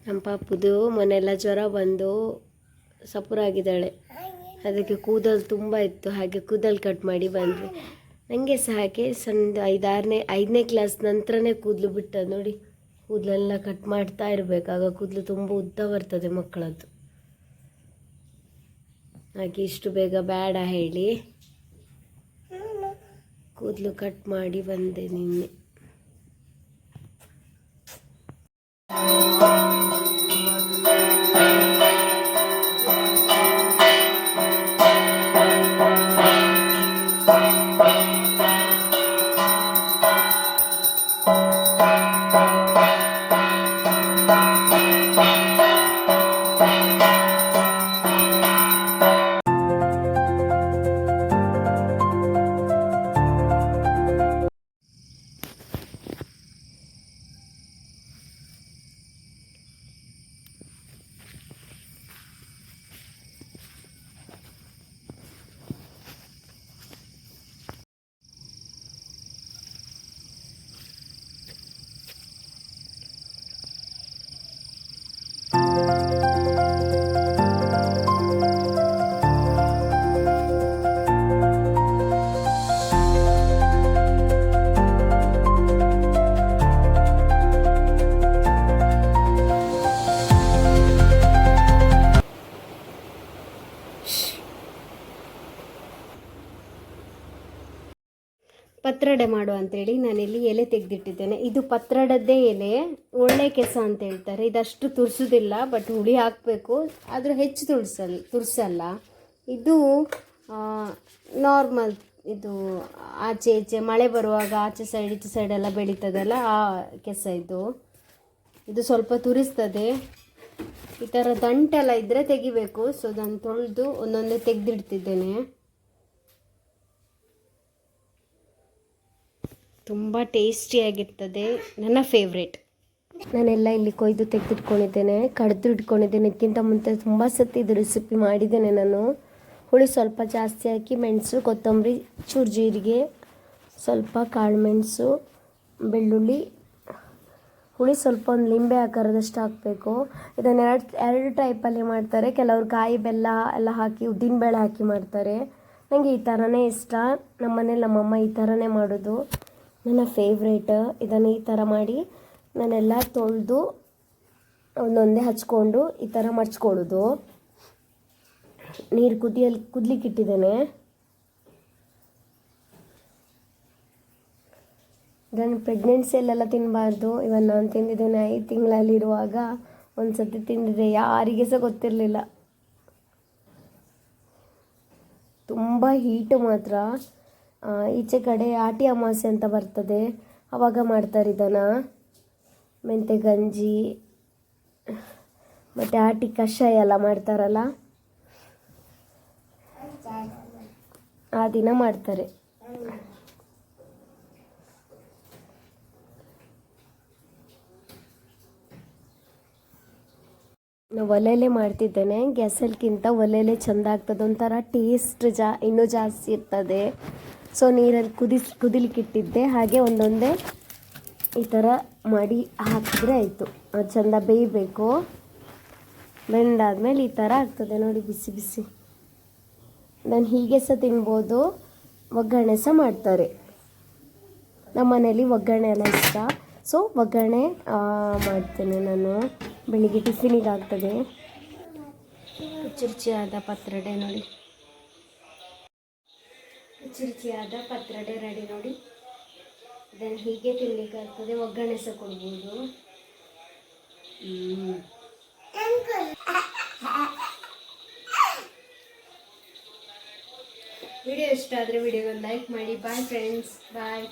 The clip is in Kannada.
ನಮ್ಮ ಪಾಪುದು ಮೊನ್ನೆಲ್ಲ ಜ್ವರ ಬಂದು ಸಪುರಾಗಿದ್ದಾಳೆ. ಅದಕ್ಕೆ ಕೂದಲು ತುಂಬ ಇತ್ತು, ಹಾಗೆ ಕೂದಲು ಕಟ್ ಮಾಡಿ ಬಂದ್ವಿ. ನನಗೆ ಸಹ ಹಾಗೆ ಐದನೇ ಕ್ಲಾಸ್ ನಂತರನೇ ಕೂದಲು ಬಿಟ್ಟದ್ದು ನೋಡಿ. ಕೂದಲೆಲ್ಲ ಕಟ್ ಮಾಡ್ತಾ ಇರಬೇಕು, ಆಗ ಕೂದಲು ತುಂಬ ಉದ್ದ ಬರ್ತದೆ ಮಕ್ಕಳದ್ದು. ಹಾಗೆ ಇಷ್ಟು ಬೇಗ ಬೇಡ ಹೇಳಿ ಕೂದಲು ಕಟ್ ಮಾಡಿ ಬಂದೆ ನಿನ್ನೆ. ಪತ್ರೊಡೆ ಮಾಡು ಅಂತೇಳಿ ನಾನಿಲ್ಲಿ ಎಲೆ ತೆಗೆದಿಟ್ಟಿದ್ದೇನೆ. ಇದು ಪತ್ರೊಡದ್ದೇ ಎಲೆ, ಒಳ್ಳೆ ಕೆಸ ಅಂತ ಹೇಳ್ತಾರೆ. ಇದಷ್ಟು ತುರಿಸೋದಿಲ್ಲ, ಬಟ್ ಹುಳಿ ಹಾಕಬೇಕು, ಆದರೆ ಹೆಚ್ಚು ತುರ್ಸಲ್ಲ. ಇದು ನಾರ್ಮಲ್, ಇದು ಆಚೆ ಈಚೆ ಮಳೆ ಬರುವಾಗ ಆಚೆ ಸೈಡ್ ಈಚೆ ಸೈಡೆಲ್ಲ ಬೆಳೀತದಲ್ಲ ಆ ಕೆಸ ಇದು ಸ್ವಲ್ಪ ತುರಿಸ್ತದೆ. ಈ ಥರ ದಂಟೆಲ್ಲ ಇದ್ದರೆ ತೆಗಿಬೇಕು. ಸೊ ನಾನು ತೊಳೆದು ಒಂದೊಂದೇ ತೆಗೆದಿಡ್ತಿದ್ದೇನೆ. ತುಂಬ ಟೇಸ್ಟಿಯಾಗಿರ್ತದೆ, ನನ್ನ ಫೇವ್ರೇಟ್. ನಾನೆಲ್ಲ ಇಲ್ಲಿ ಕೊಯ್ದು ತೆಗೆದಿಟ್ಕೊಂಡಿದ್ದೇನೆ, ಕಡ್ದು ಇಟ್ಕೊಂಡಿದ್ದೇನೆ. ಇದಕ್ಕಿಂತ ಮುಂಚೆ ತುಂಬ ಸತಿ ಇದು ರೆಸಿಪಿ ಮಾಡಿದ್ದೇನೆ ನಾನು. ಹುಳಿ ಸ್ವಲ್ಪ ಜಾಸ್ತಿ ಹಾಕಿ, ಮೆಣಸು, ಕೊತ್ತಂಬರಿ, ಚೂರು ಜೀರಿಗೆ, ಸ್ವಲ್ಪ ಕಾಳು ಮೆಣಸು, ಬೆಳ್ಳುಳ್ಳಿ, ಹುಳಿ ಸ್ವಲ್ಪ ಒಂದು ಲಿಂಬೆ ಆಕಾರದಷ್ಟು ಹಾಕಬೇಕು. ಇದನ್ನು ಎರಡು ಟೈಪಲ್ಲಿ ಮಾಡ್ತಾರೆ. ಕೆಲವರು ಕಾಯಿ ಬೆಲ್ಲ ಎಲ್ಲ ಹಾಕಿ ಉದ್ದಿನಬೇಳೆ ಹಾಕಿ ಮಾಡ್ತಾರೆ. ನನಗೆ ಈ ಥರನೇ ಇಷ್ಟ. ನಮ್ಮನೇಲಿ ನಮ್ಮಮ್ಮ ಈ ಥರನೇ ಮಾಡೋದು, ನನ್ನ ಫೇವ್ರೇಟ್. ಇದನ್ನು ಈ ಥರ ಮಾಡಿ ನಾನೆಲ್ಲ ತೊಳೆದು ಒಂದೊಂದೇ ಹಚ್ಕೊಂಡು ಈ ಥರ ಮಡ್ಚ್ಕೊಳ್ಳೋದು. ನೀರು ಕುದ್ಲಿಕ್ಕೆ ಇಟ್ಟಿದ್ದೇನೆ. ಇದನ್ನು ಪ್ರೆಗ್ನೆನ್ಸಿಯಲ್ಲೆಲ್ಲ ತಿನ್ನಬಾರ್ದು. ಇವನ್ ನಾನು ತಿಂದಿದ್ದೇನೆ 5 ತಿಂಗಳಲ್ಲಿರುವಾಗ. ಒಂದು ಸತಿ ತಿಂದಿದ್ದೆ, ಯಾರಿಗೆ ಸಹ ಗೊತ್ತಿರಲಿಲ್ಲ. ತುಂಬ ಹೀಟು ಮಾತ್ರ. ಈಚೆ ಕಡೆ ಆಟಿ ಅಮಾವಾಸ್ಯೆ ಅಂತ ಬರ್ತದೆ, ಆವಾಗ ಮಾಡ್ತಾರೆ ಇದನ್ನು. ಮೆಂತೆ ಗಂಜಿ ಮತ್ತು ಆಟಿ ಕಷಾಯ ಎಲ್ಲ ಮಾಡ್ತಾರಲ್ಲ, ಆ ದಿನ ಮಾಡ್ತಾರೆ. ನಾವು ಒಲೆಯಲ್ಲೇ ಮಾಡ್ತಿದ್ದೇನೆ. ಗ್ಯಾಸಲ್ಗಿಂತ ಒಲೆಯಲ್ಲೇ ಚೆಂದ ಆಗ್ತದೆ, ಒಂಥರ ಟೇಸ್ಟ್ ಇನ್ನೂ ಜಾಸ್ತಿ ಇರ್ತದೆ. ಸೊ ನೀರಲ್ಲಿ ಕುದಿಲಿಕ್ಕೆ ಇಟ್ಟಿದ್ದೆ, ಹಾಗೆ ಒಂದೊಂದೇ ಈ ಥರ ಮಾಡಿ ಹಾಕಿದ್ರೆ ಆಯಿತು. ಅದು ಚೆಂದ ಬೇಯಬೇಕು. ಬೆಂದಾದ್ಮೇಲೆ ಈ ಥರ ಆಗ್ತದೆ ನೋಡಿ, ಬಿಸಿ ಬಿಸಿ. ನಾನು ಹೀಗೆ ಸಹ ತಿನ್ಬೋದು, ಒಗ್ಗರಣೆ ಸಹ ಮಾಡ್ತಾರೆ. ನಮ್ಮ ಮನೇಲಿ ಒಗ್ಗರಣೆ ಎಲ್ಲ ಇಷ್ಟ. ಸೊ ಒಗ್ಗರಣೆ ಮಾಡ್ತೇನೆ ನಾನು. ಬೆಳಿಗ್ಗೆ ಟಿಫಿನಿಗೆ ಆಗ್ತದೆ. ರುಚಿಯಾದ ಪತ್ರೊಡೆ ನೋಡಿ, ರುಚಿಯಾದ ಪತ್ರೊಡೆ ರೆಡಿ ನೋಡಿ. ಇದನ್ನು ಹೀಗೆ ತಿನ್ನಲಿಕ್ಕೆ ಆಗ್ತದೆ, ಒಗ್ಗರಣೆ ಸಹ ಕೊಡ್ಬೋದು. ವಿಡಿಯೋ ಇಷ್ಟ ಆದರೆ ವಿಡಿಯೋಗೆ ಲೈಕ್ ಮಾಡಿ. ಬಾಯ್ ಫ್ರೆಂಡ್ಸ್, ಬಾಯ್.